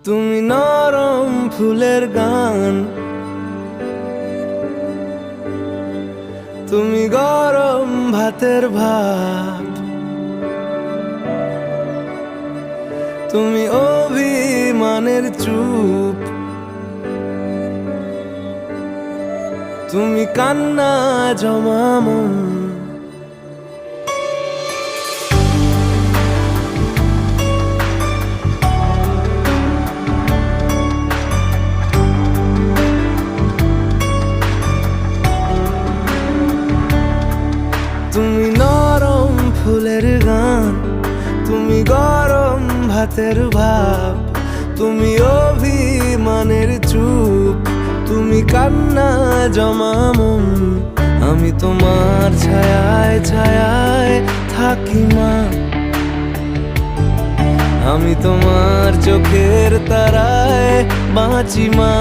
তুমি নরম ফুলের গান, তুমি গরম ভাতের ভাত, তুমি অভিমানের চুপ, তুমি কান্না জমা মন। তুমি নরম ফুলের গান, তুমি গরম ভাতের ভাব, তুমি অভিমানের চুপ, তুমি কান্না জমা মন। আমি তোমার ছায়ায় ছায়ায় থাকি মা, আমি তোমার চোখের তারায় বাঁচি মা।